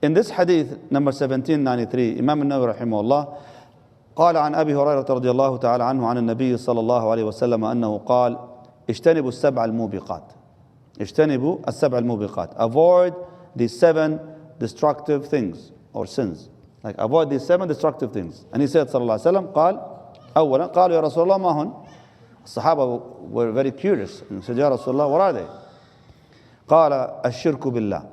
In this hadith, number 1793, Imam al-Nawawi rahimahullah, قال عن أبي هريرة رضي الله تعالى عنه عن النبي صلى الله عليه وسلم أنه قال اجتنبوا السبع الموبقات. اجتنبوا السبع الموبقات. Avoid the 7 destructive things or sins. Like avoid these 7 destructive things. And he said صلى الله عليه وسلم قال أولا قالوا يا رسول الله ما هن. الصحابة were very curious and said يا رسول الله what are they? قال الشرك بالله.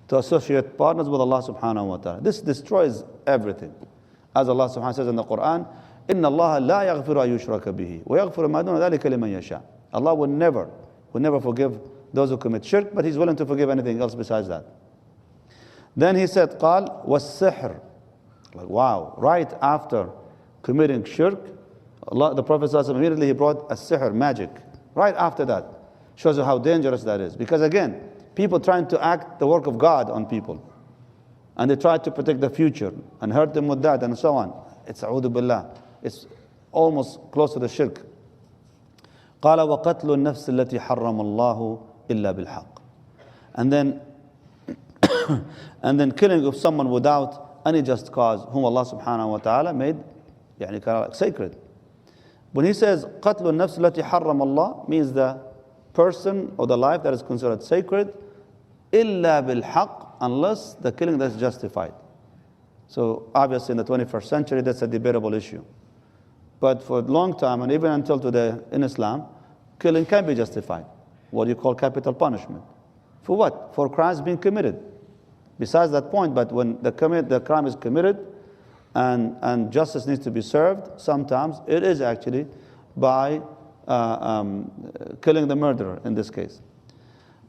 To associate partners with Allah subhanahu wa ta'ala. This destroys everything. As Allah subhanahu wa ta'ala says in the Quran, إِنَّ اللَّهَ لَا يَغْفِرُ أَن يُشْرَكَ بِهِ وَيَغْفِرُ مَا دُونَ ذَلِكَ لِمَن يَشَاءُ. Allah will never forgive those who commit shirk, but He's willing to forgive anything else besides that. Then He said, قال وَالسِّحْرُ. Like, wow, right after committing shirk, the Prophet ﷺ immediately he brought a sihr, magic. Right after that. Shows you how dangerous that is. Because again, people trying to act the work of God on people. And they try to protect the future and hurt them with that and so on. It's a'udhu billah. It's almost close to the shirk. قال وقتل النفس التي حرم الله إلا بالحق. And then killing of someone without any just cause whom Allah subhanahu wa ta'ala made sacred. When he says قتل النفس التي حرم الله means the person or the life that is considered sacred إلا بالحق, unless the killing that's justified. So obviously in the 21st century that's a debatable issue. But for a long time and even until today in Islam, killing can be justified. What you call capital punishment. For what? For crimes being committed. Besides that point, but when the crime is committed and justice needs to be served, sometimes it is actually by killing the murderer in this case.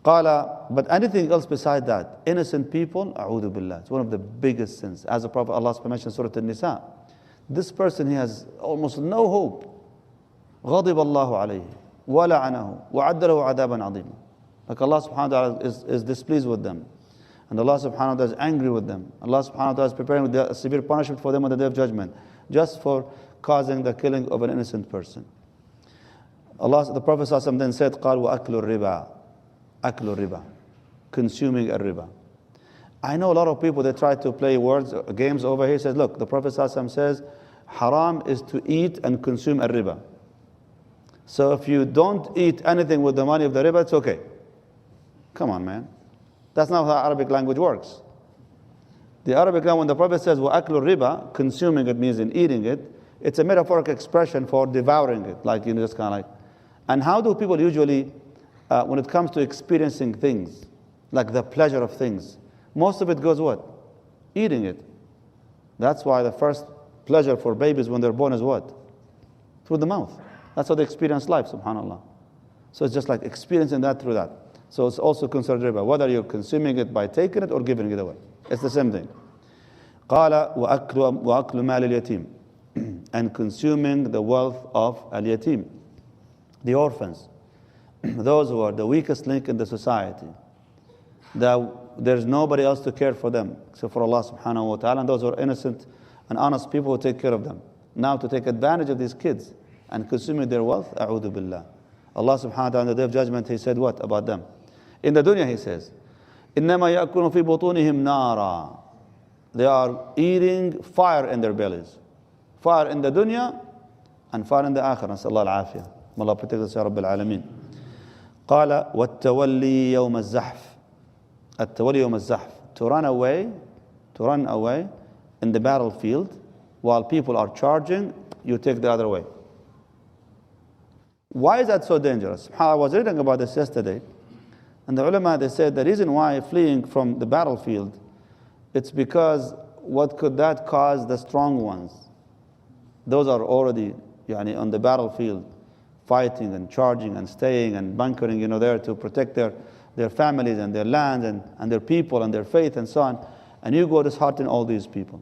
But anything else beside that, innocent people, a'udhu billah, it's one of the biggest sins. As the Prophet Allah mentioned in Surah An-Nisa, this person, he has almost no hope. غضب الله عليه ولعنه وعد له عذابا عظيما. Like Allah subhanahu wa ta'ala is displeased with them. And Allah subhanahu wa ta'ala is angry with them. Allah subhanahu wa ta'ala is preparing a severe punishment for them on the Day of Judgment, just for causing the killing of an innocent person. The Prophet ﷺ then said, قال وأكل الربا. أكل الربا. Consuming a riba. I know a lot of people, they try to play games over here. He says, look, the Prophet ﷺ says, haram is to eat and consume a riba. So if you don't eat anything with the money of the riba, it's okay. Come on, man. That's not how Arabic language works. The Arabic language, when the Prophet says, وَأَكْلُ الرِّبَا, consuming it means in eating it, it's a metaphorical expression for devouring it, just kind of like. And how do people usually, when it comes to experiencing things, like the pleasure of things, most of it goes what? Eating it. That's why the first pleasure for babies when they're born is what? Through the mouth. That's how they experience life, subhanAllah. So it's just like experiencing that through that. So it's also considered riba, whether you're consuming it by taking it or giving it away. It's the same thing. قال وأكل مال اليتيم. And consuming the wealth of al-yatim, the orphans, those who are the weakest link in the society. There's nobody else to care for them except for Allah subhanahu wa ta'ala, and those who are innocent and honest people who take care of them. Now to take advantage of these kids and consuming their wealth, a'udhu billah. Allah subhanahu wa ta'ala on the Day of Judgment, He said what about them? In the dunya He says, إِنَّمَا يَأْكُلُ فِي بُطُونِهِمْ نَارًا. They are eating fire in their bellies. Fire in the dunya and fire in the akhirah. نسأل الله العافية. Allah protect us يا رب العالمين. قال وَالتَّوَلِّي يَوْمَ الزَّحْفِ. التَّوَلِّي يَوْمَ الزَّحْفِ. To run away in the battlefield while people are charging, you take the other way. Why is that so dangerous? I was reading about this yesterday, and the ulama, they said the reason why fleeing from the battlefield, it's because what could that cause the strong ones? Those are already on the battlefield, fighting and charging and staying and bunkering, there to protect their families and their land and their people and their faith and so on. And you go dishearten all these people.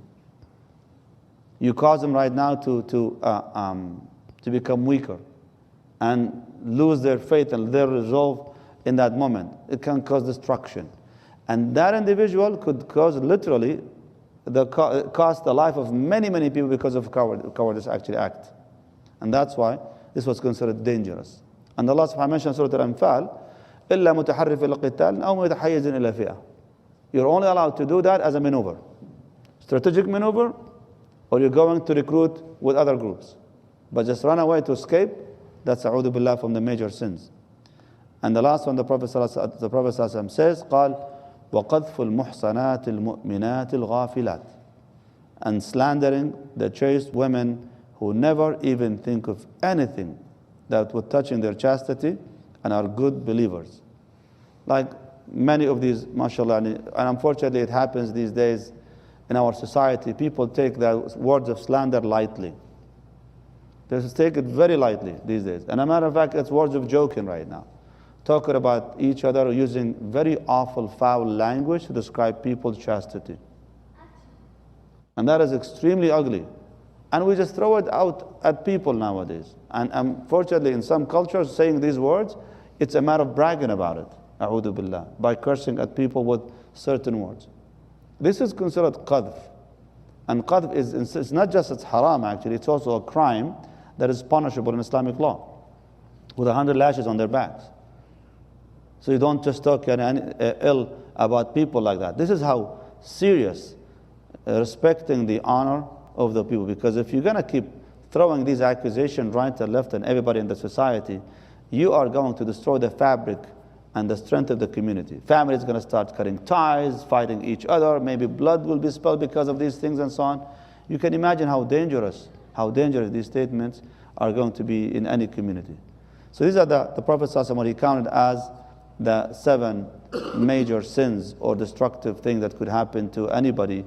You cause them right now to become weaker and lose their faith and their resolve in that moment. It can cause destruction. And that individual could cause literally cost the life of many, many people because of cowardice actually act. And that's why this was considered dangerous. And Allah subhanahu wa ta'ala mentioned in Surah Al-Anfal, إِلَّا مُتَحَرِّفٍ لِلْقِتَالٍ أَوْ مُتَحَيِّزٍ إِلَى فِئَةٍ. You're only allowed to do that as a maneuver. Strategic maneuver, or you're going to recruit with other groups. But just run away to escape, that's a'udhu billah from the major sins. And the last one, the Prophet ﷺ says, قال وَقَذْفُ الْمُحْصَنَاتِ الْمُؤْمِنَاتِ الْغَافِلَاتِ, and slandering the chaste women who never even think of anything that would touch in their chastity and are good believers. Like many of these, mashallah, and unfortunately it happens these days in our society, people take the words of slander lightly. They just take it very lightly these days. And a matter of fact, it's words of joking right now. Talking about each other, using very awful, foul language to describe people's chastity. And that is extremely ugly. And we just throw it out at people nowadays. And unfortunately, in some cultures, saying these words, it's a matter of bragging about it, a'udhu billah, by cursing at people with certain words. This is considered qadhf. And qadhf is, it's not just it's haram actually, it's also a crime that is punishable in Islamic law, with 100 lashes on their backs. So you don't just talk ill about people like that. This is how serious respecting the honor of the people. Because if you're going to keep throwing these accusations right and left and everybody in the society, you are going to destroy the fabric and the strength of the community. Family is going to start cutting ties, fighting each other. Maybe blood will be spilled because of these things and so on. You can imagine how dangerous these statements are going to be in any community. So these are the Prophet ﷺ, what he counted as the 7 major sins or destructive things that could happen to anybody's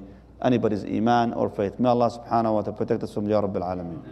iman or faith. May Allah subhanahu wa ta'ala protect us from Ya Rabbil Alameen.